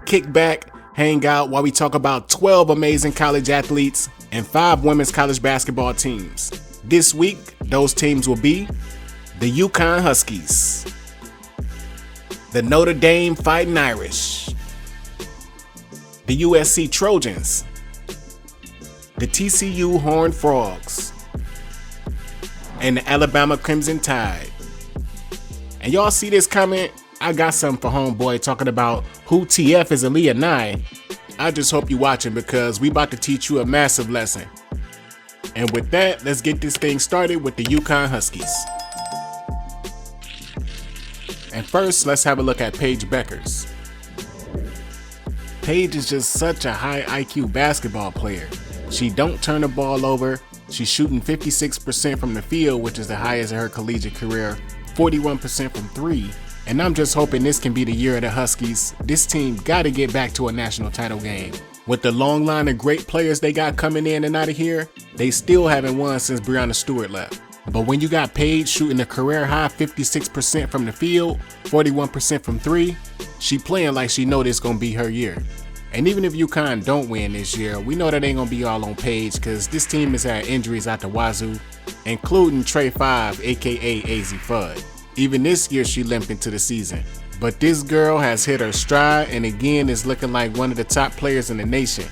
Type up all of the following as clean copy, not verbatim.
kick back, hang out while we talk about 12 amazing college athletes and 5 women's college basketball teams. This week, those teams will be the UConn Huskies, the Notre Dame Fighting Irish, the USC Trojans, the TCU Horned Frogs, and the Alabama Crimson Tide. And y'all see this comment? I got something for homeboy talking about who TF is Aalyah Nye. I just hope you watching because we about to teach you a massive lesson. And with that, let's get this thing started with the UConn Huskies. And first, let's have a look at Paige Bueckers. Paige is just such a high IQ basketball player. She don't turn the ball over. She's shooting 56% from the field, which is the highest in her collegiate career, 41% from 3. And I'm just hoping this can be the year of the Huskies. This team gotta get back to a national title game. With the long line of great players they got coming in and out of here, they still haven't won since Breanna Stewart left. But when you got Paige shooting a career high 56% from the field, 41% from 3, she playing like she know this gonna be her year. And even if UConn don't win this year, we know that ain't gonna be all on Paige because this team has had injuries out the wazoo, including Trey 5, aka Azzi Fudd. Even this year she limped into the season. But this girl has hit her stride and again is looking like one of the top players in the nation.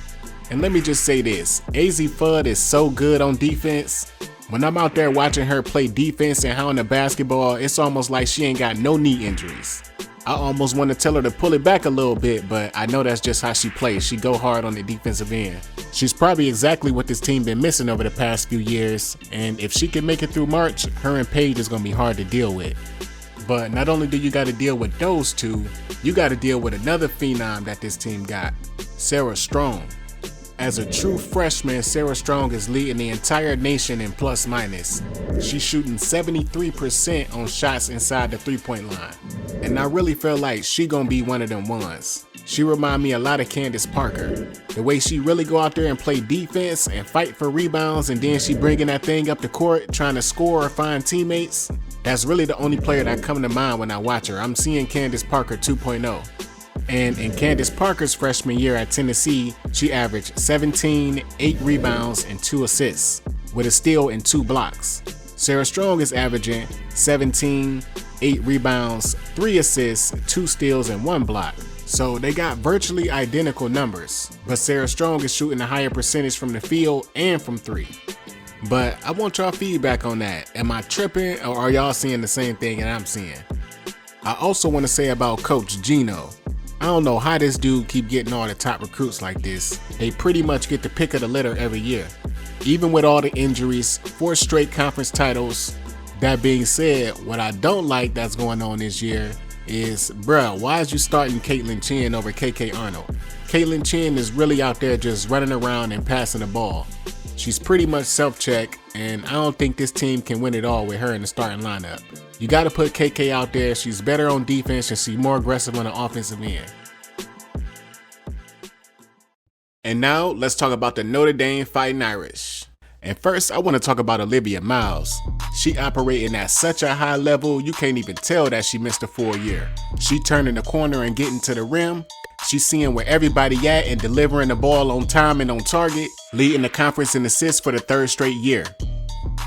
And let me just say this, Azzi Fudd is so good on defense. When I'm out there watching her play defense and hounding the basketball, it's almost like she ain't got no knee injuries. I almost want to tell her to pull it back a little bit, but I know that's just how she plays. She go hard on the defensive end. She's probably exactly what this team been missing over the past few years, and if she can make it through March, her and Paige is going to be hard to deal with. But not only do you got to deal with those two, you got to deal with another phenom that this team got, Sarah Strong. As a true freshman, Sarah Strong is leading the entire nation in plus minus. She's shooting 73% on shots inside the three-point line. And I really feel like she gonna be one of them ones. She remind me a lot of Candace Parker. The way she really go out there and play defense and fight for rebounds and then she bringing that thing up the court trying to score or find teammates. That's really the only player that come to mind when I watch her. I'm seeing Candace Parker 2.0. And in Candace Parker's freshman year at Tennessee, she averaged 17, 8 rebounds, and 2 assists, with a steal and 2 blocks. Sarah Strong is averaging 17, 8 rebounds, 3 assists, 2 steals, and 1 block. So they got virtually identical numbers, but Sarah Strong is shooting a higher percentage from the field and from 3. But I want y'all feedback on that. Am I tripping or are y'all seeing the same thing that I'm seeing? I also want to say about Coach Gino. I don't know how this dude keep getting all the top recruits like this. They pretty much get the pick of the litter every year. Even with all the injuries, 4 straight conference titles. That being said, what I don't like that's going on this year is, bruh, why is you starting Caitlin Chen over KK Arnold? Caitlin Chen is really out there just running around and passing the ball. She's pretty much self-check, and I don't think this team can win it all with her in the starting lineup. You got to put KK out there. She's better on defense and she's more aggressive on the offensive end. And now let's talk about the Notre Dame Fighting Irish. And first, I want to talk about Olivia Miles. She operating at such a high level, you can't even tell that she missed a full year. She turning the corner and getting to the rim. She's seeing where everybody at and delivering the ball on time and on target, leading the conference in assists for the 3rd straight year.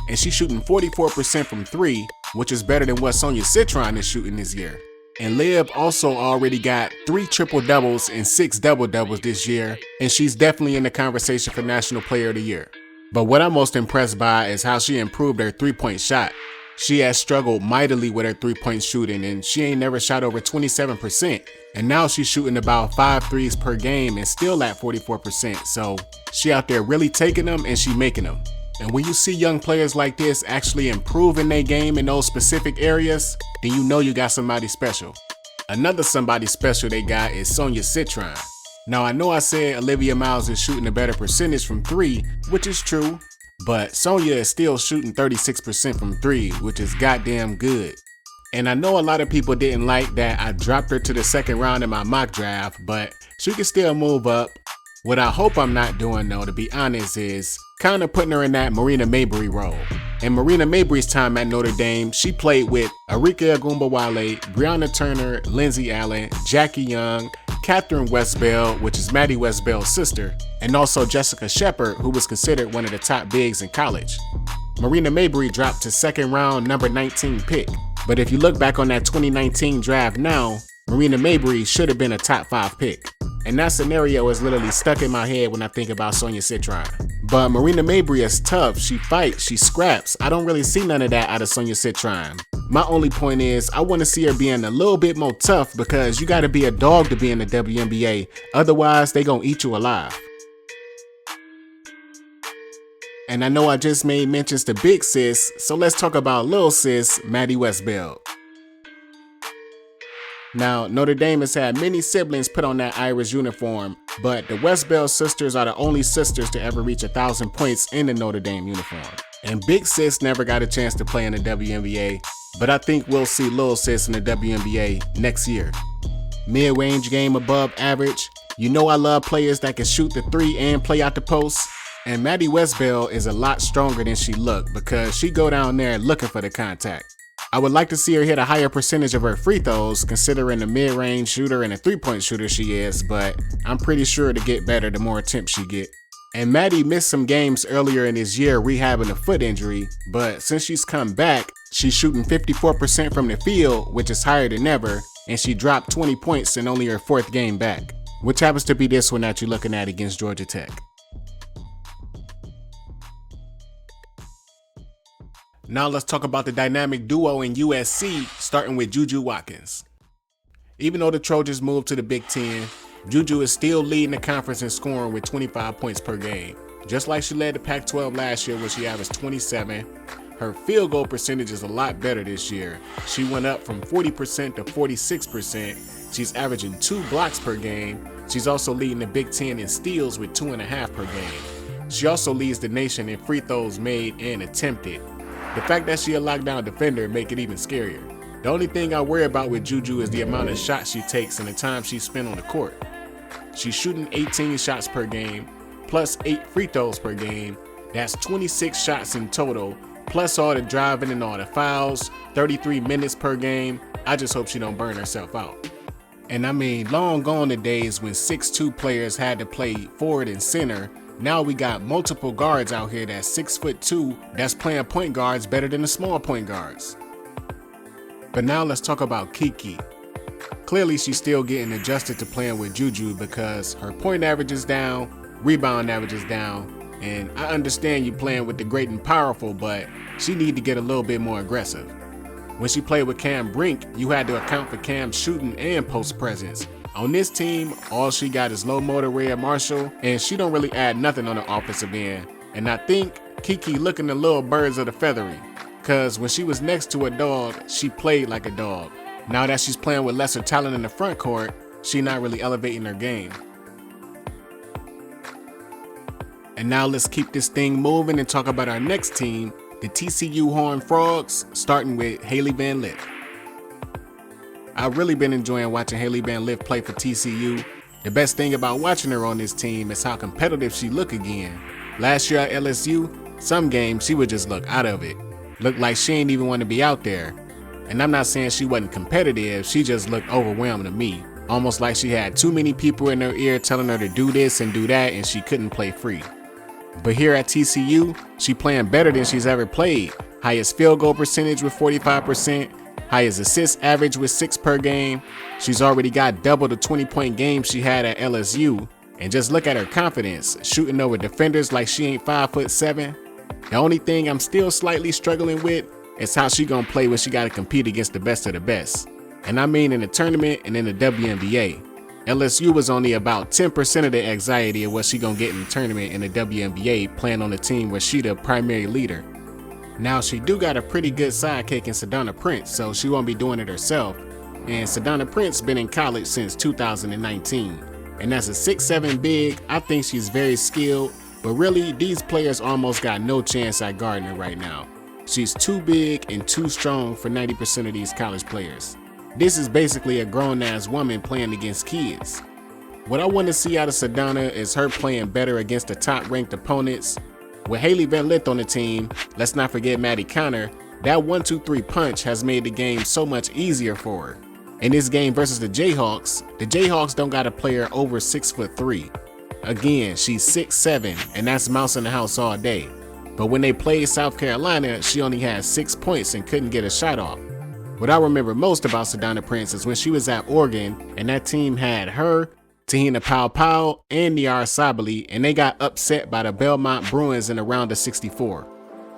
And she's shooting 44% from 3, which is better than what Socia Citron is shooting this year. And Liv also already got 3 triple-doubles and 6 double-doubles this year, and she's definitely in the conversation for National Player of the Year. But what I'm most impressed by is how she improved her 3-point shot. She has struggled mightily with her 3-point shooting, and she ain't never shot over 27%. And now she's shooting about 5 threes per game and still at 44%. So she out there really taking them and she making them. And when you see young players like this actually improving their game in those specific areas, then you know you got somebody special. Another somebody special they got is Socia Citron. Now I know I said Olivia Miles is shooting a better percentage from 3, which is true, but Sonia is still shooting 36% from 3, which is goddamn good. And I know a lot of people didn't like that I dropped her to the 2nd round in my mock draft, but she can still move up. What I hope I'm not doing though, to be honest, is kind of putting her in that Marina Mabrey role. In Marina Mabrey's time at Notre Dame, she played with Arike Ogunbowale, Breonna Turner, Lindsey Allen, Jackie Young, Catherine Westbeld, which is Maddy Westbeld's sister, and also Jessica Shepard, who was considered one of the top bigs in college. Marina Mabrey dropped to second round number 19 pick, but if you look back on that 2019 draft now, Marina Mabrey should have been a top 5 pick. And that scenario is literally stuck in my head when I think about Socia Citron. But Marina Mabrey is tough, she fights, she scraps. I don't really see none of that out of Socia Citron. My only point is, I want to see her being a little bit more tough, because you got to be a dog to be in the WNBA, otherwise they gonna eat you alive. And I know I just made mentions to big sis, so let's talk about little sis, Maddy Westbeld. Now, Notre Dame has had many siblings put on that Irish uniform, but the Westbeld sisters are the only sisters to ever reach 1,000 points in the Notre Dame uniform. And big sis never got a chance to play in the WNBA, but I think we'll see little sis in the WNBA next year. Mid-range game above average. You know I love players that can shoot the 3 and play out the post. And Maddy Westbeld is a lot stronger than she looked, because she go down there looking for the contact. I would like to see her hit a higher percentage of her free throws, considering the mid-range shooter and a 3-point shooter she is, but I'm pretty sure to get better the more attempts she get. And Maddy missed some games earlier in this year rehabbing a foot injury, but since she's come back, she's shooting 54% from the field, which is higher than ever, and she dropped 20 points in only her 4th game back, which happens to be this one that you're looking at against Georgia Tech. Now let's talk about the dynamic duo in USC, starting with Juju Watkins. Even though the Trojans moved to the Big Ten, Juju is still leading the conference in scoring with 25 points per game. Just like she led the Pac-12 last year where she averaged 27, her field goal percentage is a lot better this year. She went up from 40% to 46%. She's averaging 2 blocks per game. She's also leading the Big Ten in steals with 2.5 per game. She also leads the nation in free throws made and attempted. The fact that she a lockdown defender make it even scarier. The only thing I worry about with Juju is the amount of shots she takes and the time she spent on the court. She's shooting 18 shots per game, plus 8 free throws per game. That's 26 shots in total, plus all the driving and all the fouls, 33 minutes per game. I just hope she don't burn herself out. And I mean, long gone the days when 6'2" players had to play forward and center. Now we got multiple guards out here that's 6'2" that's playing point guards better than the small point guards. But now let's talk about Kiki. Clearly she's still getting adjusted to playing with Juju, because her point average is down, rebound average is down, and I understand you playing with the great and powerful, but she need to get a little bit more aggressive. When she played with Cam Brink, you had to account for Cam's shooting and post presence. On this team, all she got is low motor Rhea Marshall, and she don't really add nothing on the offensive end. And I think Kiki looking the little birds of the feathering, cause when she was next to a dog, she played like a dog. Now that she's playing with lesser talent in the front court, she not really elevating her game. And now let's keep this thing moving and talk about our next team, the TCU Horned Frogs, starting with Hailey Van Lith. I've really been enjoying watching Hailey Van Lith play for TCU. The best thing about watching her on this team is how competitive she look again. Last year at LSU, some games she would just look out of it. Looked like she ain't even want to be out there. And I'm not saying she wasn't competitive, she just looked overwhelmed to me. Almost like she had too many people in her ear telling her to do this and do that, and she couldn't play free. But here at TCU, she playing better than she's ever played. Highest field goal percentage with 45%. Highest assist average with 6 per game. She's already got double the 20-point game she had at LSU. And just look at her confidence, shooting over defenders like she ain't 5'7". The only thing I'm still slightly struggling with is how she gonna play when she gotta compete against the best of the best. And I mean in the tournament and in the WNBA. LSU was only about 10% of the anxiety of what she gonna get in the tournament and the WNBA, playing on a team where she the primary leader. Now she do got a pretty good sidekick in Sedona Prince, so she won't be doing it herself. And Sedona Prince been in college since 2019. And as a 6'7" big, I think she's very skilled, but really these players almost got no chance at guarding her right now. She's too big and too strong for 90% of these college players. This is basically a grown-ass woman playing against kids. What I want to see out of Sedona is her playing better against the top-ranked opponents. With Hailey and Lith on the team, let's not forget Maddy counter, that 1-2-3 punch has made the game so much easier for her. In this game versus the Jayhawks don't got a player over 6'3". Again, she's 6'7", and that's mouse in the house all day. But when they played South Carolina, she only had 6 points and couldn't get a shot off. What I remember most about Sedona Prince is when she was at Oregon, and that team had her, Tahina Powell, and Niara Sabally, and they got upset by the Belmont Bruins in a round of 64.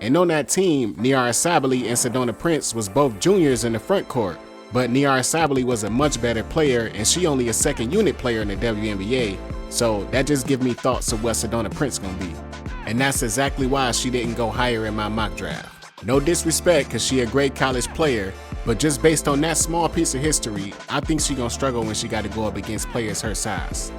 And on that team, Niara Sabally and Sedona Prince was both juniors in the front court, but Niara Sabally was a much better player, and she only a second unit player in the WNBA, so that just gives me thoughts of what Sedona Prince gonna be. And that's exactly why she didn't go higher in my mock draft. No disrespect, cause she a great college player, but just based on that small piece of history, I think she gonna struggle when she gotta go up against players her size.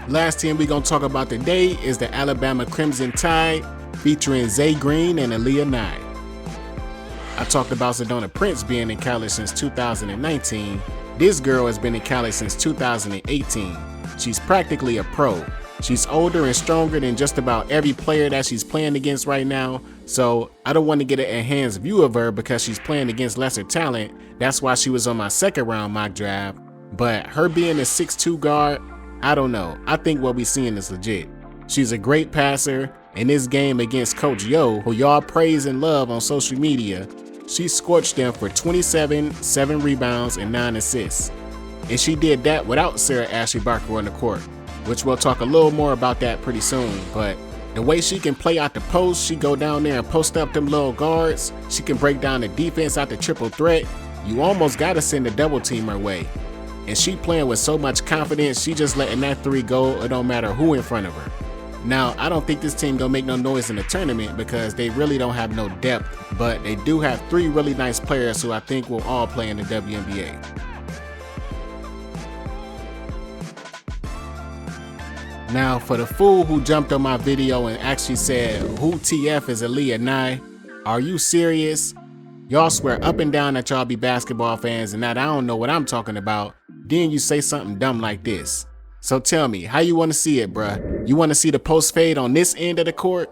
Last team we gonna talk about today is the Alabama Crimson Tide, featuring Zay Green and Aalyah Nye. I talked about Sedona Prince being in college since 2019. This girl has been in college since 2018. She's practically a pro. She's older and stronger than just about every player that she's playing against right now, so I don't want to get an enhanced view of her because she's playing against lesser talent. That's why she was on my second round mock draft. But her being a 6'2 guard, I don't know. I think what we're seeing is legit. She's a great passer. In this game against Coach Yo, who y'all praise and love on social media, she scorched them for 27, 7 rebounds, and 9 assists. And she did that without Sarah Ashley Barker on the court, which we'll talk a little more about that pretty soon. But the way she can play out the post, she go down there and post up them little guards. She can break down the defense out the triple threat. You almost gotta send a double team her way. And she playing with so much confidence, she just letting that 3 go, it don't matter who in front of her. Now, I don't think this team gonna make no noise in the tournament because they really don't have no depth, but they do have 3 really nice players who I think will all play in the WNBA. Now, for the fool who jumped on my video and actually said, "Who TF is Aalyah Nye? Are you serious? Y'all swear up and down that y'all be basketball fans and that I don't know what I'm talking about. Then you say something dumb like this. So tell me, how you want to see it, bruh? You want to see the post fade on this end of the court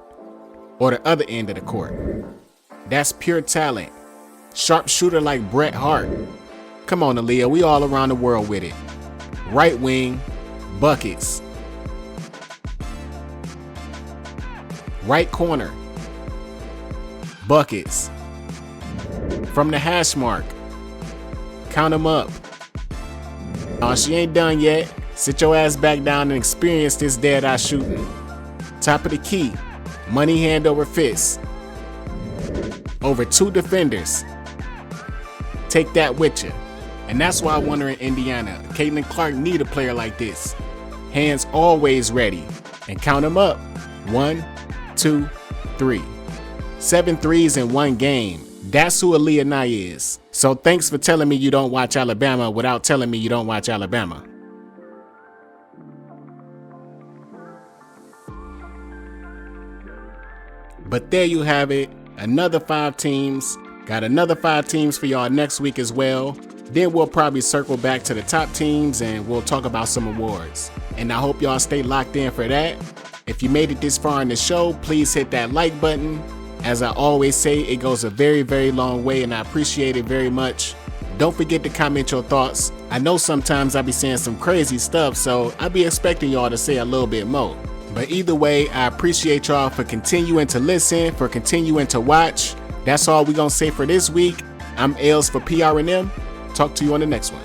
or the other end of the court? That's pure talent. Sharpshooter like Bret Hart. Come on, Aalyah, we all around the world with it. Right wing, buckets. Right corner, buckets. From the hash mark, count them up. Oh, she ain't done yet. Sit your ass back down and experience this dead eye shooting. Top of the key, money hand over fist. Over 2 defenders. Take that with you. And that's why I wonder in Indiana, Caitlin Clark need a player like this. Hands always ready. And count them up. 1, 2, 3. 7 threes in one game. That's who Aalyah Nye is. So thanks for telling me you don't watch Alabama without telling me you don't watch Alabama. But there you have it. Another 5 teams. Got another 5 teams for y'all next week as well. Then we'll probably circle back to the top teams and we'll talk about some awards. And I hope y'all stay locked in for that. If you made it this far in the show, please hit that like button. As I always say, it goes a very, very long way and I appreciate it very much. Don't forget to comment your thoughts. I know sometimes I be saying some crazy stuff, so I be expecting y'all to say a little bit more. But either way, I appreciate y'all for continuing to listen, for continuing to watch. That's all we gonna say for this week. I'm Ailes for PRNM. Talk to you on the next one.